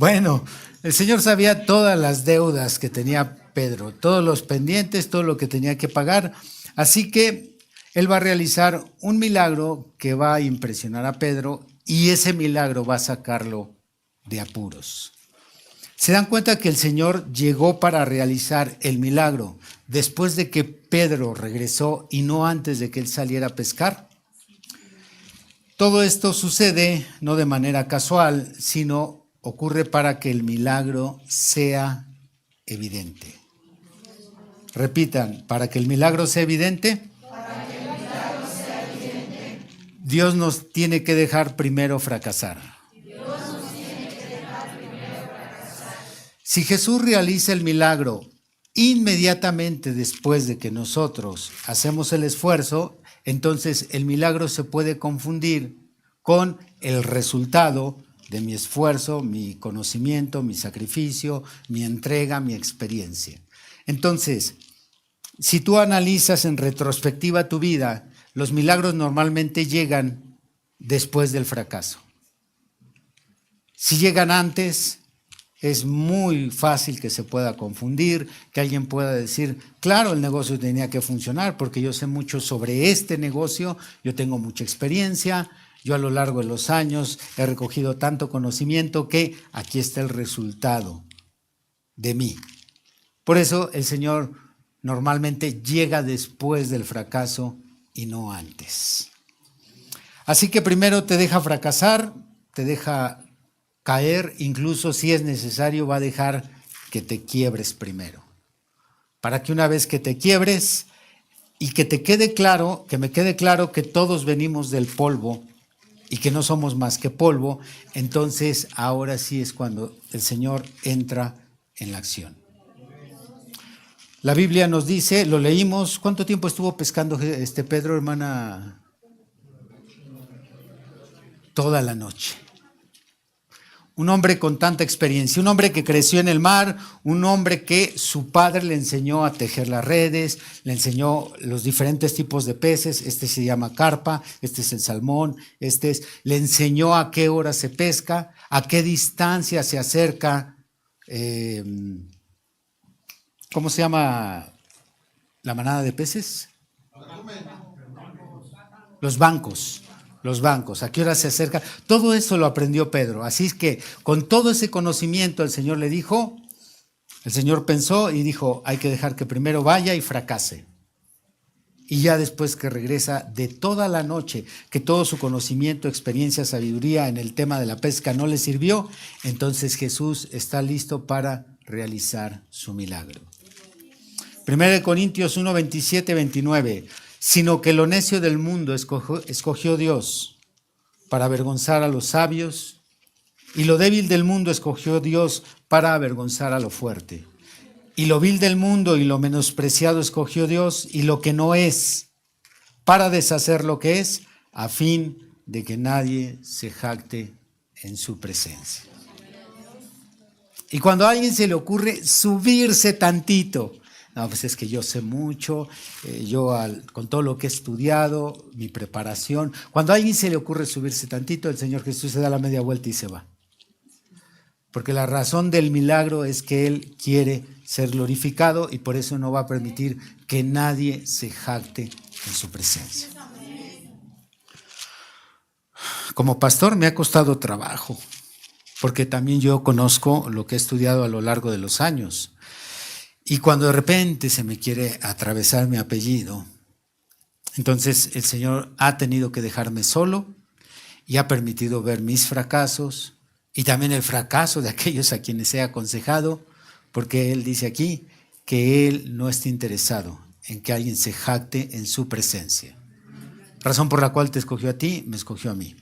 Bueno, el Señor sabía todas las deudas que tenía Pedro, todos los pendientes, todo lo que tenía que pagar. Así que Él va a realizar un milagro que va a impresionar a Pedro y ese milagro va a sacarlo de apuros. ¿Se dan cuenta que el Señor llegó para realizar el milagro después de que Pedro regresó y no antes de que él saliera a pescar? Todo esto sucede no de manera casual, sino ocurre para que el milagro sea evidente. Repitan, para que el milagro sea evidente, Dios nos tiene que dejar primero fracasar. Si Jesús realiza el milagro inmediatamente después de que nosotros hacemos el esfuerzo, entonces el milagro se puede confundir con el resultado de mi esfuerzo, mi conocimiento, mi sacrificio, mi entrega, mi experiencia. Entonces, si tú analizas en retrospectiva tu vida, los milagros normalmente llegan después del fracaso. Si llegan antes, es muy fácil que se pueda confundir, que alguien pueda decir, claro, el negocio tenía que funcionar porque yo sé mucho sobre este negocio, yo tengo mucha experiencia, yo a lo largo de los años he recogido tanto conocimiento que aquí está el resultado de mí. Por eso el Señor normalmente llega después del fracaso y no antes. Así que primero te deja fracasar, te deja caer, incluso si es necesario va a dejar que te quiebres primero, para que una vez que te quiebres y que te quede claro, que me quede claro que todos venimos del polvo y que no somos más que polvo, entonces ahora sí es cuando el Señor entra en la acción. La Biblia nos dice, lo leímos, ¿cuánto tiempo estuvo pescando Pedro, hermana? Toda la noche. Un hombre con tanta experiencia, un hombre que creció en el mar, un hombre que su padre le enseñó a tejer las redes, le enseñó los diferentes tipos de peces, este se llama carpa, este es el salmón, le enseñó a qué hora se pesca, a qué distancia se acerca, ¿cómo se llama la manada de peces? Los bancos. ¿A qué hora se acerca? Todo eso lo aprendió Pedro. Así es que con todo ese conocimiento el Señor le dijo, el Señor pensó y dijo, hay que dejar que primero vaya y fracase. Y ya después que regresa de toda la noche, que todo su conocimiento, experiencia, sabiduría en el tema de la pesca no le sirvió, entonces Jesús está listo para realizar su milagro. 1 Corintios 1, 27, 29. Sino que lo necio del mundo escogió Dios para avergonzar a los sabios, y lo débil del mundo escogió Dios para avergonzar a lo fuerte. Y lo vil del mundo y lo menospreciado escogió Dios, y lo que no es, para deshacer lo que es, a fin de que nadie se jacte en su presencia. Y cuando a alguien se le ocurre subirse tantito, no, pues es que yo sé mucho, con todo lo que he estudiado, mi preparación. Cuando a alguien se le ocurre subirse tantito, el Señor Jesús se da la media vuelta y se va. Porque la razón del milagro es que Él quiere ser glorificado y por eso no va a permitir que nadie se jacte en su presencia. Como pastor me ha costado trabajo, porque también yo conozco lo que he estudiado a lo largo de los años. Y cuando de repente se me quiere atravesar mi apellido, entonces el Señor ha tenido que dejarme solo y ha permitido ver mis fracasos y también el fracaso de aquellos a quienes he aconsejado, porque Él dice aquí que Él no está interesado en que alguien se jacte en su presencia. Razón por la cual te escogió a ti, me escogió a mí.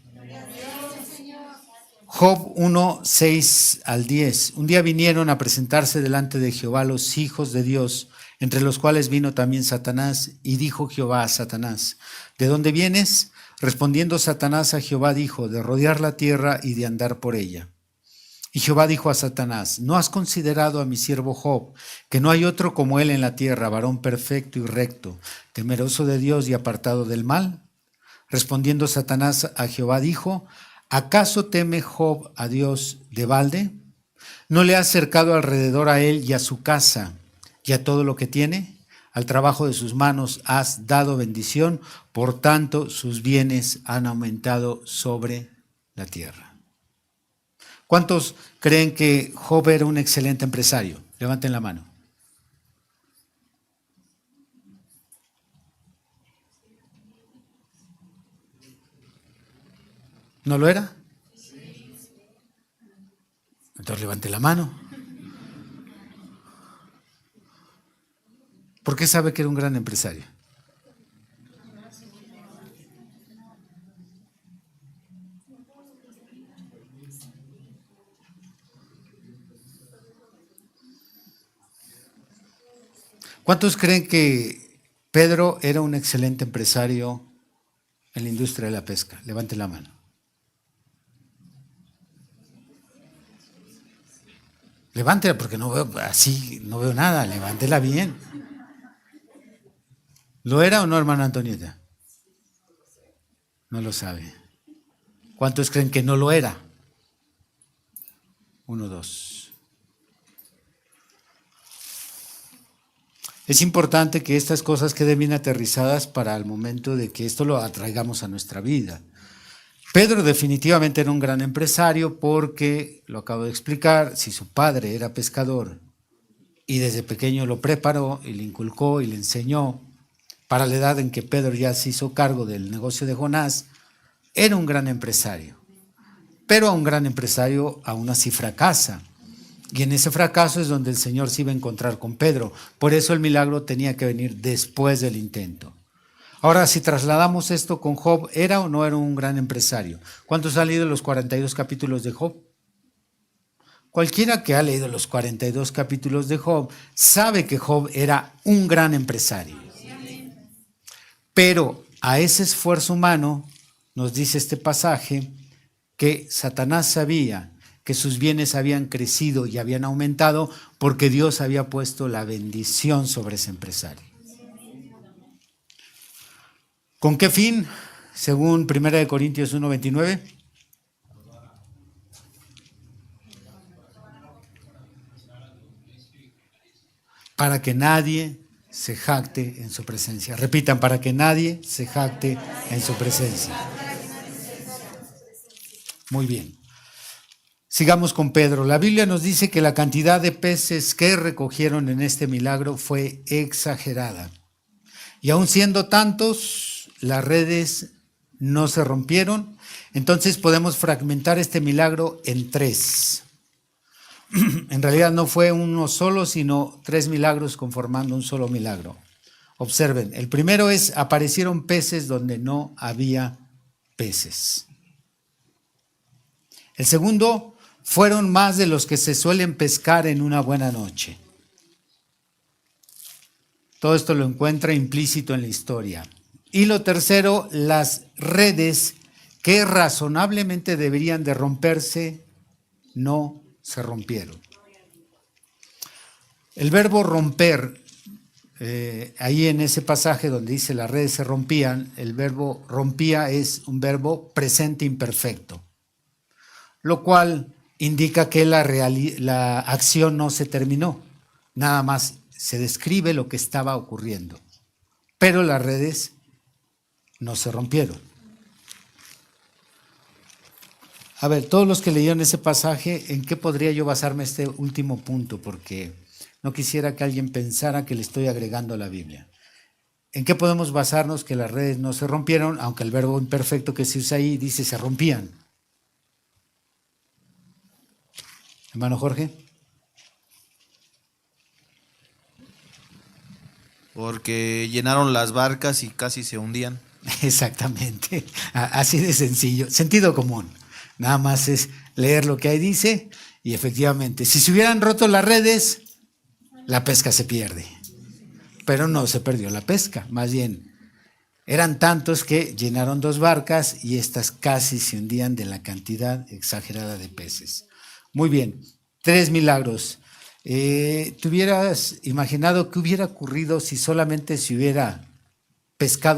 Job 1, 6 al 10. Un día vinieron a presentarse delante de Jehová los hijos de Dios, entre los cuales vino también Satanás, y dijo Jehová a Satanás, ¿de dónde vienes? Respondiendo Satanás a Jehová dijo, de rodear la tierra y de andar por ella. Y Jehová dijo a Satanás, ¿no has considerado a mi siervo Job, que no hay otro como él en la tierra, varón perfecto y recto, temeroso de Dios y apartado del mal? Respondiendo Satanás a Jehová dijo, ¿acaso teme Job a Dios de balde? ¿No le has cercado alrededor a él y a su casa y a todo lo que tiene? Al trabajo de sus manos has dado bendición, por tanto sus bienes han aumentado sobre la tierra. ¿Cuántos creen que Job era un excelente empresario? Levanten la mano. ¿No lo era? Entonces levante la mano. ¿Por qué sabe que era un gran empresario? ¿Cuántos creen que Pedro era un excelente empresario en la industria de la pesca? Levante la mano. Levántela porque no veo así, no veo nada, levántela bien. ¿Lo era o no, hermana Antonieta? No lo sabe. ¿Cuántos creen que no lo era? 1, 2. Es importante que estas cosas queden bien aterrizadas para el momento de que esto lo atraigamos a nuestra vida. Pedro definitivamente era un gran empresario porque, lo acabo de explicar, si su padre era pescador y desde pequeño lo preparó y le inculcó y le enseñó, para la edad en que Pedro ya se hizo cargo del negocio de Jonás, era un gran empresario. Pero a un gran empresario aún así fracasa. Y en ese fracaso es donde el Señor se iba a encontrar con Pedro. Por eso el milagro tenía que venir después del intento. Ahora, si trasladamos esto con Job, ¿era o no era un gran empresario? ¿Cuántos han leído los 42 capítulos de Job? Cualquiera que ha leído los 42 capítulos de Job sabe que Job era un gran empresario. Pero a ese esfuerzo humano, nos dice este pasaje, que Satanás sabía que sus bienes habían crecido y habían aumentado porque Dios había puesto la bendición sobre ese empresario. ¿Con qué fin? Según 1 Corintios 1:29. Para que nadie se jacte en su presencia. Repitan, para que nadie se jacte en su presencia. Muy bien. Sigamos con Pedro. La Biblia nos dice que la cantidad de peces que recogieron en este milagro fue exagerada. Y aun siendo tantos, las redes no se rompieron. Entonces podemos fragmentar este milagro en 3. En realidad no fue uno solo, sino 3 milagros conformando un solo milagro. Observen, el primero es, aparecieron peces donde no había peces. El segundo, fueron más de los que se suelen pescar en una buena noche. Todo esto lo encuentra implícito en la historia. Y lo tercero, las redes que razonablemente deberían de romperse, no se rompieron. El verbo romper, ahí en ese pasaje donde dice las redes se rompían, el verbo rompía es un verbo presente imperfecto, lo cual indica que la acción no se terminó, nada más se describe lo que estaba ocurriendo, pero las redes no se rompieron. A ver, todos los que leyeron ese pasaje, ¿en qué podría yo basarme este último punto? Porque no quisiera que alguien pensara que le estoy agregando a la Biblia. ¿En qué podemos basarnos que las redes no se rompieron, aunque el verbo imperfecto que se usa ahí dice se rompían? Hermano Jorge. Porque llenaron las barcas y casi se hundían. Exactamente, así de sencillo, sentido común. Nada más es leer lo que ahí dice y efectivamente, si se hubieran roto las redes, la pesca se pierde. Pero no se perdió la pesca, más bien eran tantos que llenaron 2 barcas y estas casi se hundían de la cantidad exagerada de peces. Muy bien, 3 milagros. ¿Te hubieras imaginado qué hubiera ocurrido si solamente se hubiera pescado